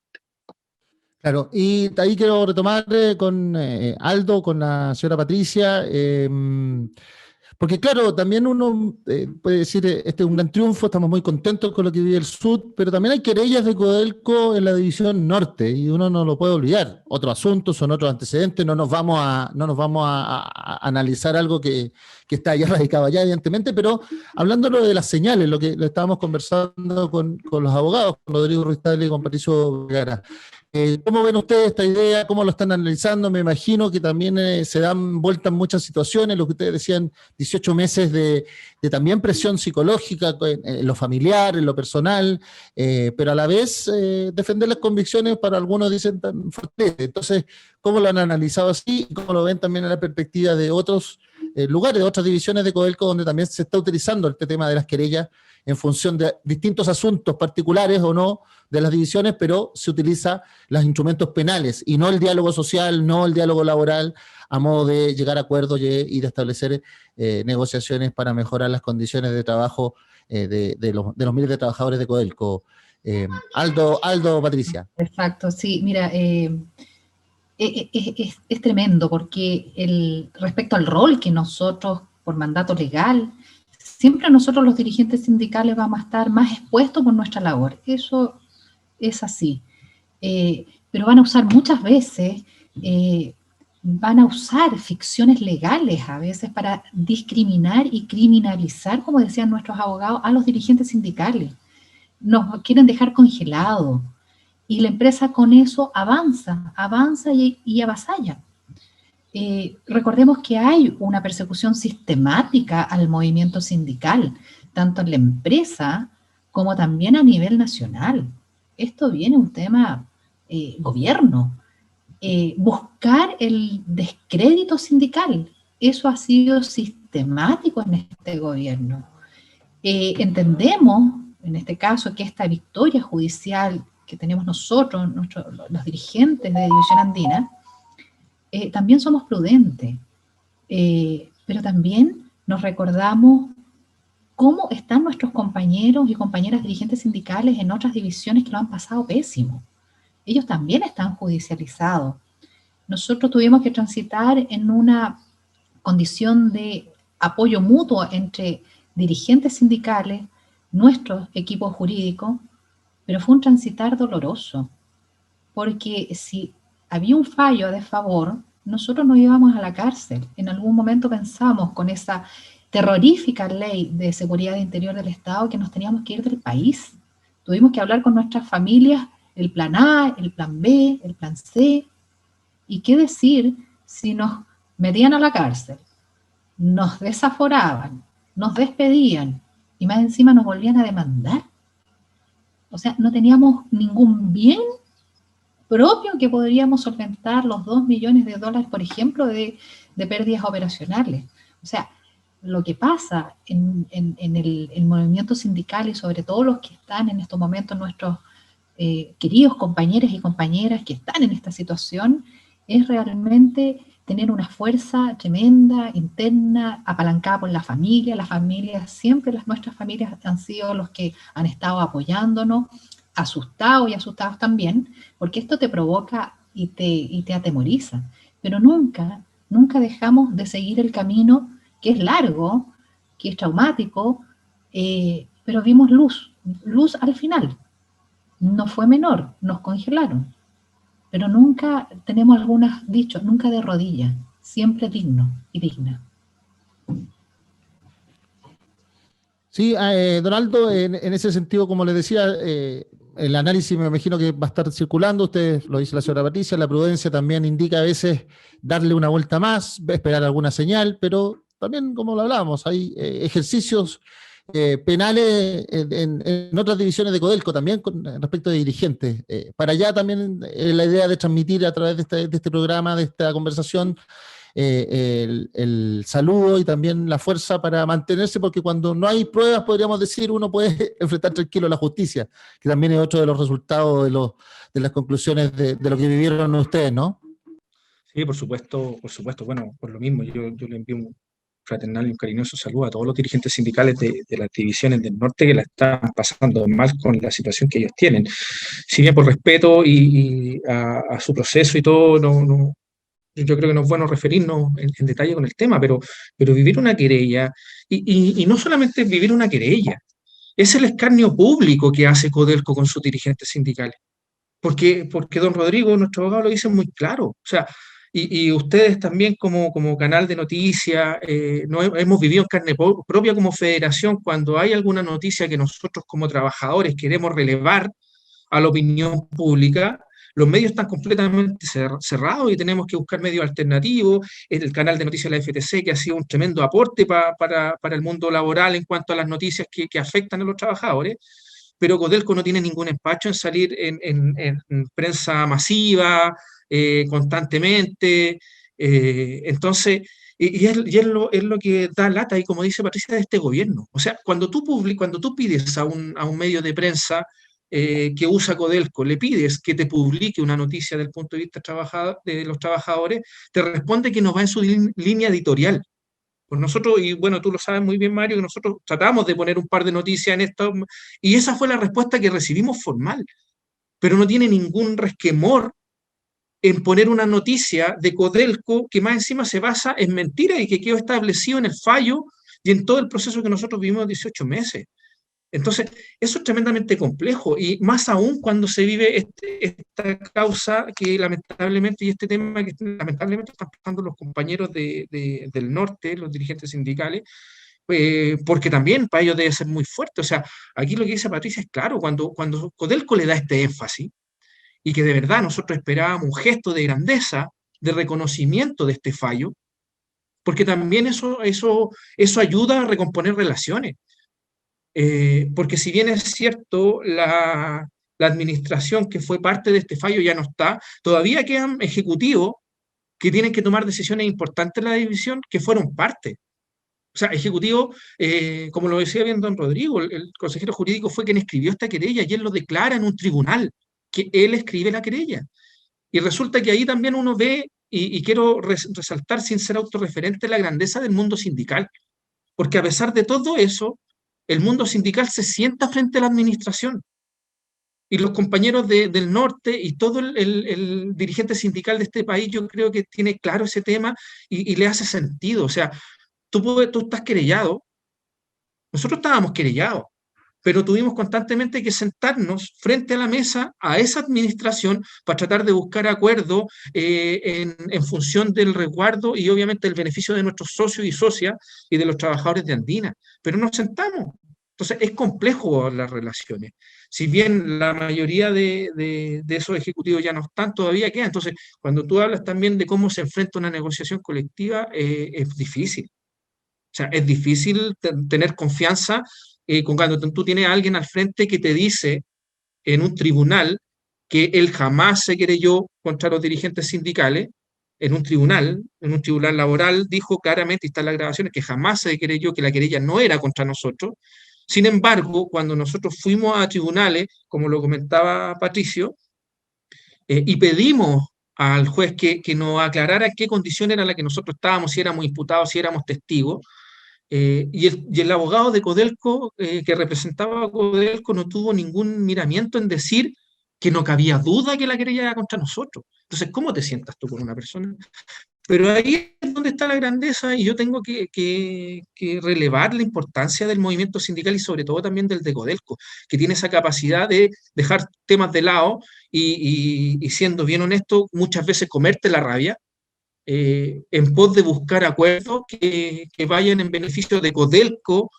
Claro, y ahí quiero retomar con Aldo, con la señora Patricia, porque claro, también uno puede decir, este es un gran triunfo, estamos muy contentos con lo que vive el sur, pero también hay querellas de Codelco en la división norte, y uno no lo puede olvidar. Otro asunto, son otros antecedentes, no nos vamos a analizar algo que está ya radicado allá, evidentemente, pero hablándolo de las señales, lo que lo estábamos conversando con los abogados, con Rodrigo Ruiz Tagle y con Patricio Vergara. ¿Cómo ven ustedes esta idea? ¿Cómo lo están analizando? Me imagino que también se dan vueltas muchas situaciones, lo que ustedes decían, 18 meses de también presión psicológica en lo familiar, en lo personal, pero a la vez defender las convicciones para algunos dicen tan fuertes. Entonces, ¿cómo lo han analizado así? ¿Y cómo lo ven también en la perspectiva de otros lugares, de otras divisiones de Codelco, donde también se está utilizando este tema de las querellas en función de distintos asuntos particulares o no de las divisiones, pero se utiliza los instrumentos penales y no el diálogo social, no el diálogo laboral, a modo de llegar a acuerdos y de establecer negociaciones para mejorar las condiciones de trabajo de los miles de trabajadores de Codelco? Aldo, Patricia. Exacto, sí, mira, es tremendo porque respecto al rol que nosotros, por mandato legal, siempre nosotros los dirigentes sindicales vamos a estar más expuestos por nuestra labor. Eso es así. Pero van a usar muchas veces, van a usar ficciones legales a veces para discriminar y criminalizar, como decían nuestros abogados, a los dirigentes sindicales. Nos quieren dejar congelados. Y la empresa con eso avanza y avasalla. Recordemos que hay una persecución sistemática al movimiento sindical, tanto en la empresa como también a nivel nacional. Esto viene un tema gobierno. Buscar el descrédito sindical, eso ha sido sistemático en este gobierno. Entendemos, en este caso, que esta victoria judicial que tenemos nosotros, los dirigentes de División Andina, también somos prudentes, pero también nos recordamos cómo están nuestros compañeros y compañeras dirigentes sindicales en otras divisiones que lo han pasado pésimo. Ellos también están judicializados. Nosotros tuvimos que transitar en una condición de apoyo mutuo entre dirigentes sindicales, nuestros equipos jurídicos, pero fue un transitar doloroso, porque si había un fallo a desfavor, nosotros nos íbamos a la cárcel. En algún momento pensamos con esa terrorífica ley de seguridad interior del Estado que nos teníamos que ir del país. Tuvimos que hablar con nuestras familias, el plan A, el plan B, el plan C. ¿Y qué decir si nos metían a la cárcel, nos desaforaban, nos despedían y más encima nos volvían a demandar? O sea, no teníamos ningún bien propio que podríamos solventar los $2 millones, por ejemplo, de pérdidas operacionales. O sea, lo que pasa en el movimiento sindical y sobre todo los que están en estos momentos, nuestros queridos compañeros y compañeras que están en esta situación, es realmente tener una fuerza tremenda, interna, apalancada por la familia. Las familias, siempre nuestras familias han sido los que han estado apoyándonos, asustados y asustados también, porque esto te provoca y te atemoriza. Pero nunca dejamos de seguir el camino que es largo, que es traumático, pero vimos luz al final. No fue menor, nos congelaron. Pero nunca, tenemos algunos dichos, nunca de rodillas, siempre digno y digna. Sí, Donaldo, en ese sentido, como les decía, el análisis me imagino que va a estar circulando, usted lo dice la señora Patricia, la prudencia también indica a veces darle una vuelta más, esperar alguna señal, pero también, como lo hablábamos, hay ejercicios penales en otras divisiones de Codelco también con respecto de dirigentes. Para allá también la idea de transmitir a través de este programa, de esta conversación, el saludo y también la fuerza para mantenerse, porque cuando no hay pruebas, podríamos decir, uno puede enfrentar tranquilo la justicia, que también es otro de los resultados de las conclusiones de lo que vivieron ustedes, ¿no? Sí, por supuesto. Bueno, por lo mismo, yo le envío un fraternal y un cariñoso saludo a todos los dirigentes sindicales de las divisiones del norte que la están pasando mal con la situación que ellos tienen. Si bien por respeto y a su proceso y todo, yo creo que no es bueno referirnos en detalle con el tema, pero vivir una querella, y no solamente vivir una querella, es el escarnio público que hace Codelco con sus dirigentes sindicales. Porque don Rodrigo, nuestro abogado, lo dice muy claro. O sea, y ustedes también como canal de noticias, hemos vivido en carne propia como federación cuando hay alguna noticia que nosotros como trabajadores queremos relevar a la opinión pública. Los medios están completamente cerrados y tenemos que buscar medios alternativos. El canal de noticias de la FTC, que ha sido un tremendo aporte para el mundo laboral en cuanto a las noticias que afectan a los trabajadores, pero Codelco no tiene ningún empacho en salir en prensa masiva, constantemente. Entonces, es lo que da lata, y como dice Patricia, de este gobierno. O sea, cuando tú pides a un medio de prensa que usa Codelco, le pides que te publique una noticia del punto de vista de los trabajadores, te responde que no va en su línea editorial. Pues nosotros, y bueno, tú lo sabes muy bien, Mario, que nosotros tratamos de poner un par de noticias en esto, y esa fue la respuesta que recibimos formal, pero no tiene ningún resquemor en poner una noticia de Codelco que más encima se basa en mentiras y que quedó establecido en el fallo y en todo el proceso que nosotros vivimos 18 meses. Entonces, eso es tremendamente complejo, y más aún cuando se vive esta causa que lamentablemente, y este tema que lamentablemente están pasando los compañeros del norte, los dirigentes sindicales, porque también para ellos debe ser muy fuerte. O sea, aquí lo que dice Patricia es claro, cuando Codelco le da este énfasis, y que de verdad nosotros esperábamos un gesto de grandeza, de reconocimiento de este fallo, porque también eso ayuda a recomponer relaciones. Porque si bien es cierto, la administración que fue parte de este fallo ya no está, todavía quedan ejecutivos que tienen que tomar decisiones importantes en la división que fueron parte. O sea, ejecutivos, como lo decía bien don Rodrigo, el consejero jurídico fue quien escribió esta querella, y él lo declara en un tribunal, que él escribe la querella. Y resulta que ahí también uno ve, y quiero resaltar sin ser autorreferente, la grandeza del mundo sindical, porque a pesar de todo eso, el mundo sindical se sienta frente a la administración. Y los compañeros del norte y todo el dirigente sindical de este país, yo creo que tiene claro ese tema y le hace sentido. O sea, tú estás querellado, nosotros estábamos querellados, pero tuvimos constantemente que sentarnos frente a la mesa a esa administración para tratar de buscar acuerdos en función del resguardo y obviamente el beneficio de nuestros socios y socias y de los trabajadores de Andina. Pero nos sentamos. Entonces es complejo las relaciones. Si bien la mayoría de esos ejecutivos ya no están, todavía quedan. Entonces, cuando tú hablas también de cómo se enfrenta una negociación colectiva, es difícil. O sea, es difícil tener confianza cuando tú tienes a alguien al frente que te dice en un tribunal que él jamás se querelló contra los dirigentes sindicales, en un tribunal laboral, dijo claramente, y están las grabaciones, que jamás se querelló, que la querella no era contra nosotros. Sin embargo, cuando nosotros fuimos a tribunales, como lo comentaba Patricio, y pedimos al juez que nos aclarara qué condición era la que nosotros estábamos, si éramos imputados, si éramos testigos, y el abogado de Codelco, que representaba a Codelco, no tuvo ningún miramiento en decir que no cabía duda que la querella era contra nosotros. Entonces, ¿cómo te sientas tú con una persona? Pero ahí es donde está la grandeza, y yo tengo que relevar la importancia del movimiento sindical y sobre todo también del de Codelco, que tiene esa capacidad de dejar temas de lado y siendo bien honesto, muchas veces comerte la rabia, en pos de buscar acuerdos que vayan en beneficio de Codelco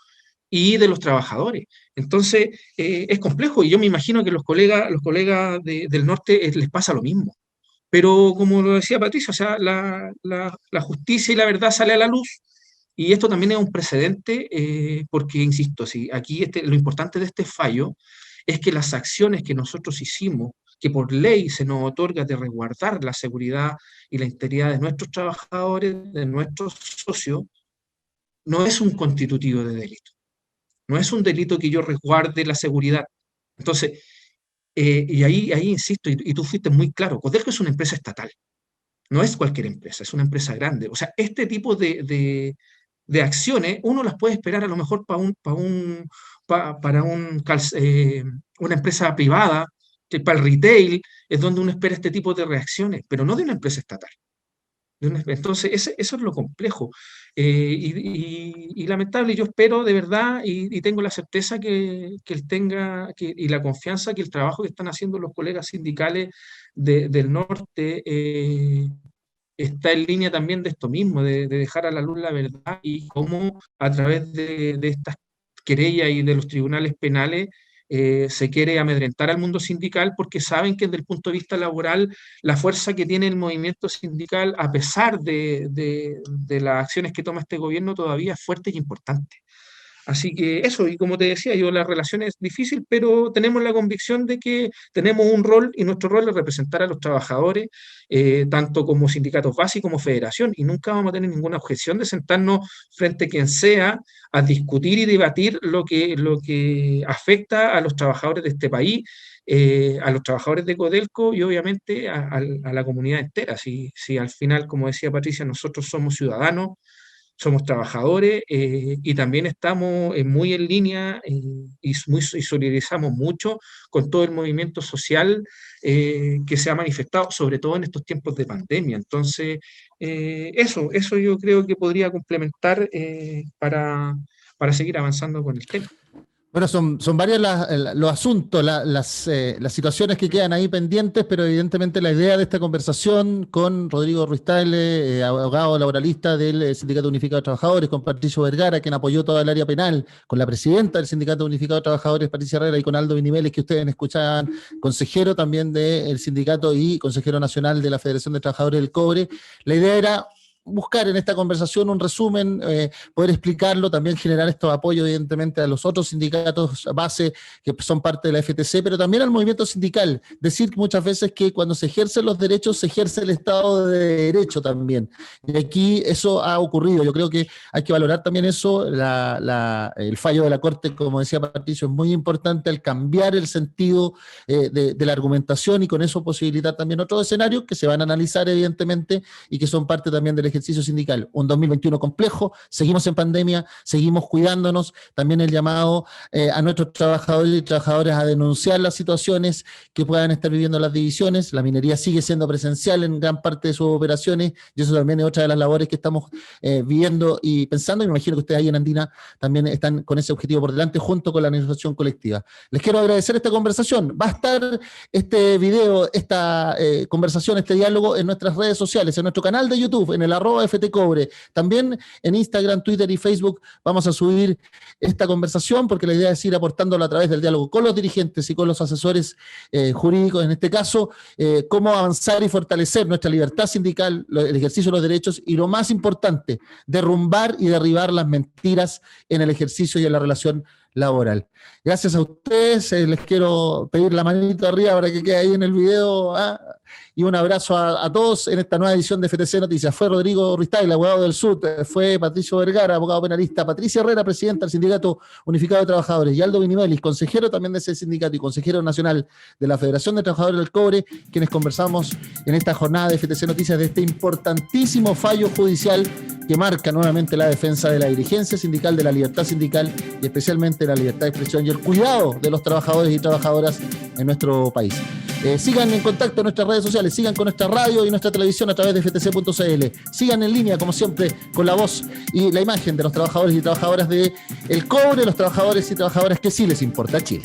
y de los trabajadores. Entonces, es complejo, y yo me imagino que los colegas del norte les pasa lo mismo. Pero como lo decía Patricia, o sea, la justicia y la verdad sale a la luz, y esto también es un precedente, porque, insisto, aquí lo importante de este fallo es que las acciones que nosotros hicimos, que por ley se nos otorga de resguardar la seguridad y la integridad de nuestros trabajadores, de nuestros socios, no es un constitutivo de delito. No es un delito que yo resguarde la seguridad. Entonces, y ahí insisto, y tú fuiste muy claro, Codelco es una empresa estatal, no es cualquier empresa, es una empresa grande. O sea, este tipo de de acciones, uno las puede esperar a lo mejor para una empresa privada, que para el retail es donde uno espera este tipo de reacciones, pero no de una empresa estatal. Entonces, eso es lo complejo. Y lamentable, yo espero de verdad y tengo la certeza que él tenga y la confianza que el trabajo que están haciendo los colegas sindicales del norte está en línea también de esto mismo, de dejar a la luz la verdad y cómo a través de estas querellas y de los tribunales penales se quiere amedrentar al mundo sindical porque saben que desde el punto de vista laboral la fuerza que tiene el movimiento sindical, a pesar de las acciones que toma este gobierno, todavía es fuerte y importante. Así que eso, y como te decía, la relación es difícil, pero tenemos la convicción de que tenemos un rol, y nuestro rol es representar a los trabajadores, tanto como sindicatos básicos como federación, y nunca vamos a tener ninguna objeción de sentarnos frente a quien sea a discutir y debatir lo que afecta a los trabajadores de este país, a los trabajadores de Codelco y obviamente a la comunidad entera. Si al final, como decía Patricia, nosotros somos ciudadanos, somos trabajadores y también estamos muy en línea y solidarizamos mucho con todo el movimiento social que se ha manifestado, sobre todo en estos tiempos de pandemia. Entonces, eso yo creo que podría complementar para seguir avanzando con el tema. Bueno, son varios los asuntos, las situaciones que quedan ahí pendientes, pero evidentemente la idea de esta conversación con Rodrigo Ruiz-Tagle, abogado laboralista del Sindicato Unificado de Trabajadores, con Patricio Vergara, quien apoyó toda el área penal, con la presidenta del Sindicato Unificado de Trabajadores, Patricia Herrera, y con Aldo Vinimeles, que ustedes escuchaban, consejero también del sindicato y consejero nacional de la Federación de Trabajadores del Cobre. La idea era buscar en esta conversación un resumen, poder explicarlo, también generar estos apoyos evidentemente a los otros sindicatos base que son parte de la FTC, pero también al movimiento sindical. Decir muchas veces que cuando se ejercen los derechos, se ejerce el Estado de Derecho también. Y aquí eso ha ocurrido. Yo creo que hay que valorar también eso. El fallo de la Corte, como decía Patricio, es muy importante al cambiar el sentido de la argumentación y con eso posibilitar también otros escenarios que se van a analizar evidentemente y que son parte también del ejercicio sindical. Un 2021 complejo, seguimos en pandemia, seguimos cuidándonos, también el llamado a nuestros trabajadores y trabajadoras a denunciar las situaciones que puedan estar viviendo las divisiones. La minería sigue siendo presencial en gran parte de sus operaciones y eso también es otra de las labores que estamos viviendo y pensando, y me imagino que ustedes ahí en Andina también están con ese objetivo por delante junto con la negociación colectiva. Les quiero agradecer esta conversación. Va a estar este video, esta conversación, este diálogo en nuestras redes sociales, en nuestro canal de YouTube, en el @FTCobre. También en Instagram, Twitter y Facebook vamos a subir esta conversación porque la idea es ir aportándolo a través del diálogo con los dirigentes y con los asesores jurídicos, en este caso, cómo avanzar y fortalecer nuestra libertad sindical, el ejercicio de los derechos y lo más importante, derrumbar y derribar las mentiras en el ejercicio y en la relación laboral. Gracias a ustedes, les quiero pedir la manito arriba para que quede ahí en el video, y un abrazo a todos en esta nueva edición de FTC Noticias. Fue Rodrigo Ruiz-Tagle, abogado del Sur, fue Patricio Vergara, abogado penalista, Patricia Herrera, presidenta del Sindicato Unificado de Trabajadores, y Aldo Vinimelis, consejero también de ese sindicato y consejero nacional de la Federación de Trabajadores del Cobre, quienes conversamos en esta jornada de FTC Noticias de este importantísimo fallo judicial que marca nuevamente la defensa de la dirigencia sindical, de la libertad sindical y especialmente la libertad de expresión y el cuidado de los trabajadores y trabajadoras en nuestro país. Sigan en contacto en nuestras redes sociales, sigan con nuestra radio y nuestra televisión a través de ftc.cl, sigan en línea como siempre con la voz y la imagen de los trabajadores y trabajadoras del cobre, los trabajadores y trabajadoras que sí les importa Chile.